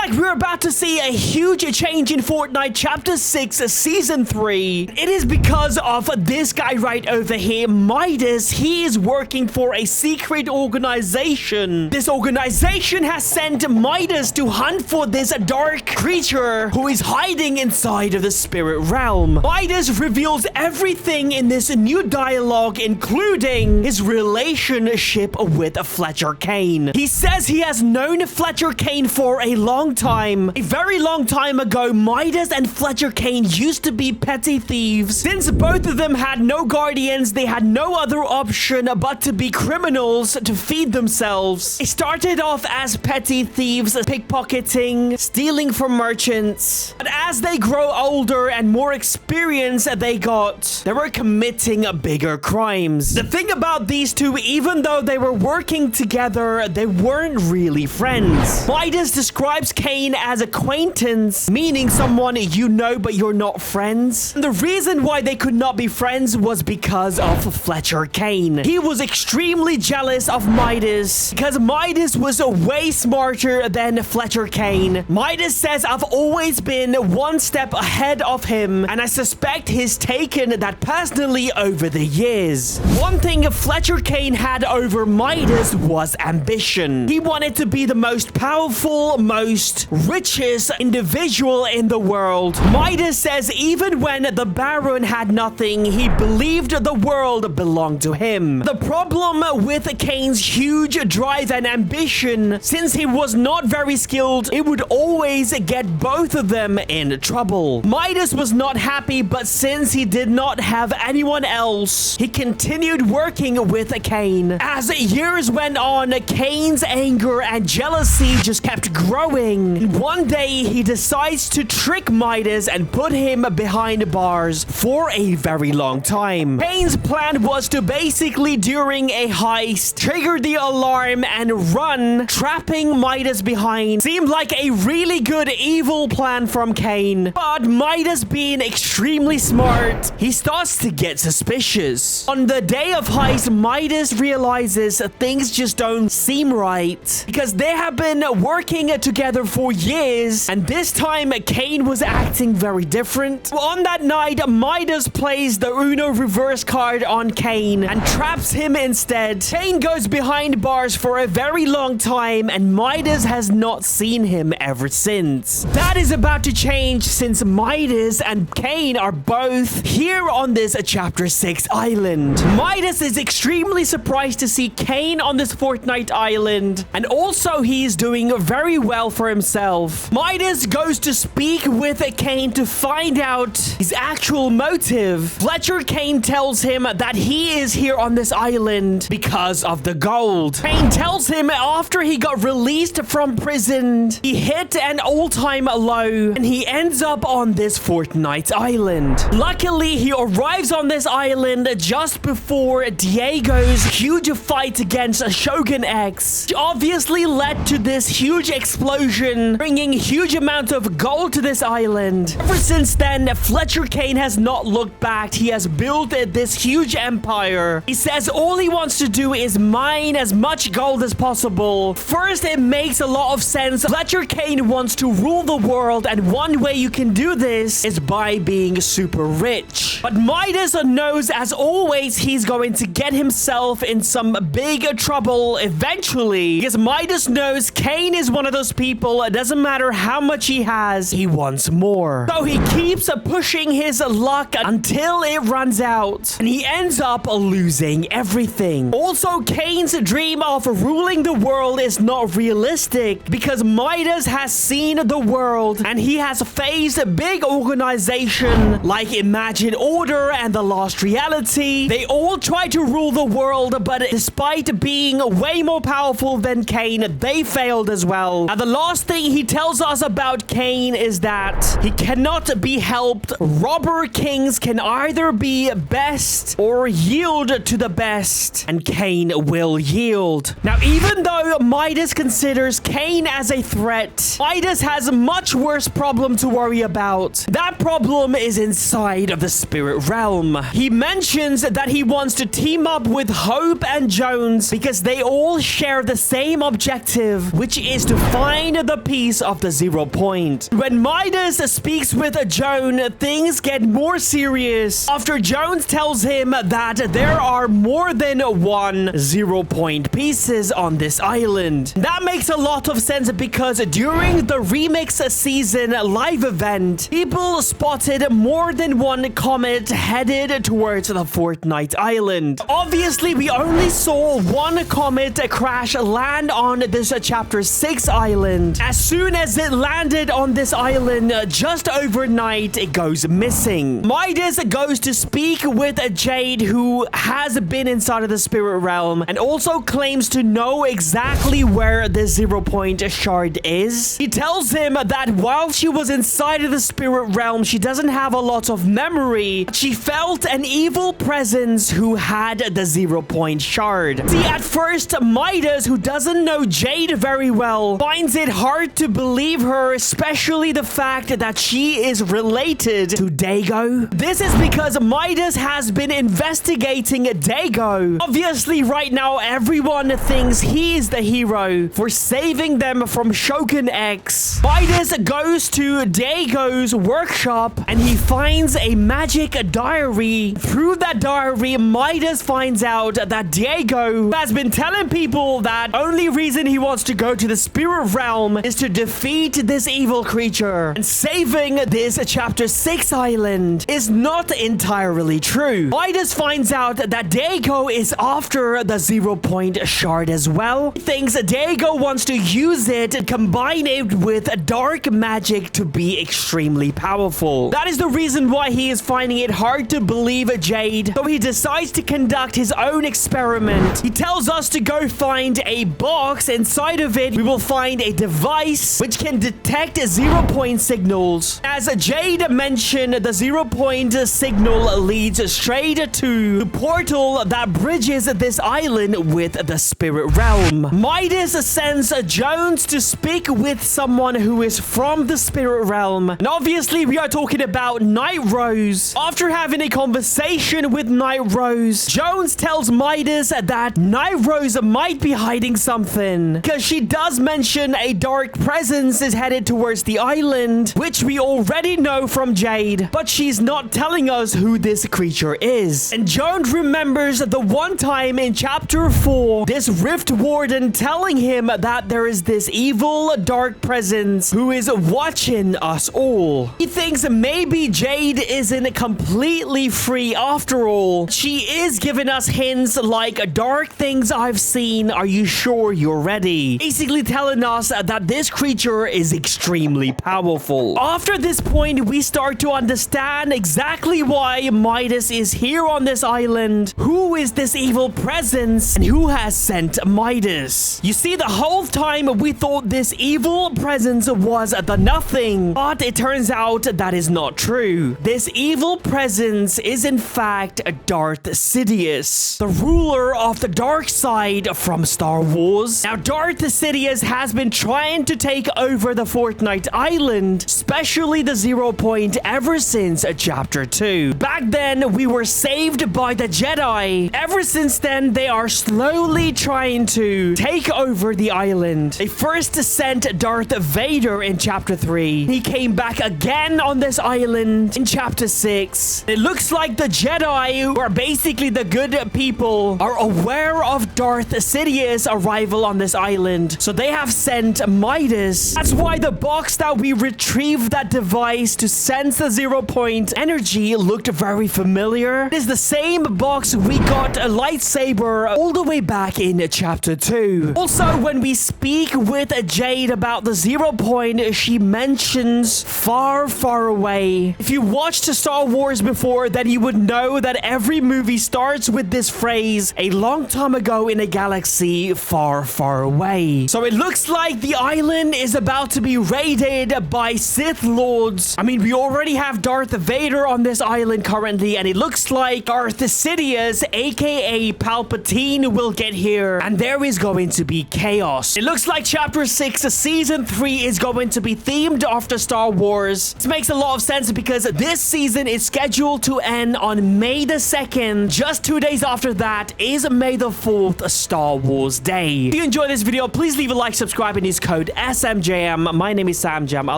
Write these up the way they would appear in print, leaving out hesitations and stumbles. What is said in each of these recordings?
like we're about to see a huge change in Fortnite Chapter 6 Season 3. It is because of this guy right over here, Midas. He is working for a secret organization. This organization has sent Midas to hunt for this dark creature who is hiding inside of the spirit realm. Midas reveals everything in this new dialogue, including his relationship with Fletcher Kane. He says he has known Fletcher Kane for a long time. A very long time ago, Midas and Fletcher Kane used to be petty thieves. Since both of them had no guardians, they had no other option but to be criminals to feed themselves. They started off as petty thieves, pickpocketing, stealing from merchants. But as they grow older and more experience they got, they were committing bigger crimes. The thing about these two, even though they were working together, they weren't really friends. Midas describes Kane as acquaintance, meaning someone you know but you're not friends. And the reason why they could not be friends was because of Fletcher Kane. He was extremely jealous of Midas because Midas was way smarter than Fletcher Kane. Midas says, I've always been one step ahead of him, and I suspect he's taken that personally over the years. One thing Fletcher Kane had over Midas was ambition. He wanted to be the most powerful, most richest individual in the world. Midas says even when the Baron had nothing, he believed the world belonged to him. The problem with Kane's huge drive and ambition, since he was not very skilled, it would always get both of them in trouble. Midas was not happy, but since he did not have anyone else, he continued working with Kane. As years went on, Kane's anger and jealousy just kept growing. One day, he decides to trick Midas and put him behind bars for a very long time. Kane's plan was to basically, during a heist, trigger the alarm and run, trapping Midas behind. Seemed like a really good evil plan from Kane. But Midas, being extremely smart, he starts to get suspicious. On the day of heist, Midas realizes things just don't seem right because they have been working together for years, and this time Kane was acting very different. On that night, Midas plays the Uno reverse card on Kane and traps him instead. Kane goes behind bars for a very long time, and Midas has not seen him ever since. That is about to change since Midas and Kane are both here on this Chapter 6 island. Midas is extremely surprised to see Kane on this Fortnite island, and also he's doing very well for himself. Midas goes to speak with Kane to find out his actual motive. Fletcher Kane tells him that he is here on this island because of the gold. Kane tells him after he got released from prison, he hit an all-time low and he ends up on this Fortnite island. Luckily, he arrives on this island just before Diego's huge fight against Shogun X, which obviously led to this huge explosion, bringing huge amount of gold to this island. Ever since then, Fletcher Kane has not looked back. He has built this huge empire. He says all he wants to do is mine as much gold as possible. First, it makes a lot of sense. Fletcher Kane wants to rule the world, and one way you can do this is by being super rich. But Midas knows, as always, he's going to get himself in some big trouble eventually, because Midas knows Kane is one of those people, it doesn't matter how much he has, he wants more. So he keeps pushing his luck until it runs out, and he ends up losing everything. Also, Kane's dream of ruling the world is not realistic because Midas has seen the world and he has faced a big organization like Imagine Order and The Lost Reality. They all try to rule the world, but despite being way more powerful than Kane, they failed as well. Now, the last thing he tells us about Kane is that he cannot be helped. Robber kings can either be best or yield to the best, and Kane will yield. Now, even though Midas considers Kane as a threat, Midas has has a much worse problem to worry about. That problem is inside of the spirit realm. He mentions that he wants to team up with Hope and Jones because they all share the same objective, which is to find the piece of the 0 point. When Midas speaks with Joan, things get more serious after Jones tells him that there are more than one 0 point pieces on this island. That makes a lot of sense because during the Remix season live event, people spotted more than one comet headed towards the Fortnite island. Obviously, we only saw one comet crash land on this chapter 6 island. As soon as it landed on this island, just overnight, it goes missing. Midas goes to speak with Jade, who has been inside of the spirit realm and also claims to know exactly where the 0 point shard is. He tells him that while she was inside of the spirit realm, she doesn't have a lot of memory. She felt an evil presence who had the 0 point shard. See, at first, Midas, who doesn't know Jade very well, finds it hard to believe her, especially the fact that she is related to Dago. This is because Midas has been investigating Dago. Obviously, right now, everyone thinks he is the hero for saving them from Shogun X. Midas goes to Dago's workshop and he finds a magic diary. Through that diary, Midas finds out that Dago has been telling people that only reason he wants to go to the spirit realm is to defeat this evil creature. And saving this chapter 6 island is not entirely true. Midas finds out that Dago is after the 0 point shard as well. He thinks Dago wants to use it and combine it with dark magic to be extremely powerful. That is the reason why he is finding it hard to believe Jade, so he decides to conduct his own experiment. He tells us to go find a box. Inside of it, we will find a device which can detect 0 point signals. As Jade mentioned, the 0 point signal leads straight to the portal that bridges this island with the spirit realm. Midas sends Jones to speak with someone who is from the spirit realm. And obviously, we are talking about Night Rose. After having a conversation with Night Rose, Jones tells Midas that Night Rose might be hiding something, because she does mention a dark presence is headed towards the island, which we already know from Jade, but she's not telling us who this creature is. And Jones remembers the one time in chapter 4, this Rift Warden telling him that there is this evil dark presence who is watching us all. He thinks maybe Jade isn't completely free after all. She is giving us hints like, dark things I've seen, are you sure you're ready? Basically telling us that this creature is extremely powerful. After this point, we start to understand exactly why Midas is here on this island. Who is this evil presence and who has sent Midas? You see, the whole time we thought this evil presence was the Nothing, but it turns out that is not true. This evil presence is in fact Darth Sidious, the ruler of the dark side from Star Wars. Now, Darth Sidious has been trying to take over the Fortnite island, especially the 0 point, ever since chapter 2. Back then, we were saved by the Jedi. Ever since then, they are slowly trying to take over the island. They first sent Darth Vader in chapter 3. He came back again on this island in chapter 6. It looks like the Jedi, who are basically the good people, are aware of Darth Sidious' arrival on this island, so they have sent Midas. That's why the box that we retrieved, that device to sense the 0 point energy, looked very familiar. It is the same box we got a lightsaber all the way back in chapter 2. Also, when we speak with Jade about the 0 point, she mentions far, far away. If you watched Star Wars before, then you would know that every movie starts with this phrase, a long time ago in a galaxy far, far away. So it looks like the island is about to be raided by Sith Lords. I mean, we already have Darth Vader on this island currently, and it looks like Darth Sidious, aka Palpatine, will get here, and there is going to be chaos. It looks like chapter 6 season 3 is going to be themed after Star Wars. This makes a lot of sense because this season is scheduled to end on May the 2nd. Just 2 days after that is May the 4th, Star Wars Day. If you enjoyed this video, please leave a like, subscribe, and use code SMJM. My name is Sam Jam. I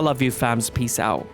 love you, fams. Peace out.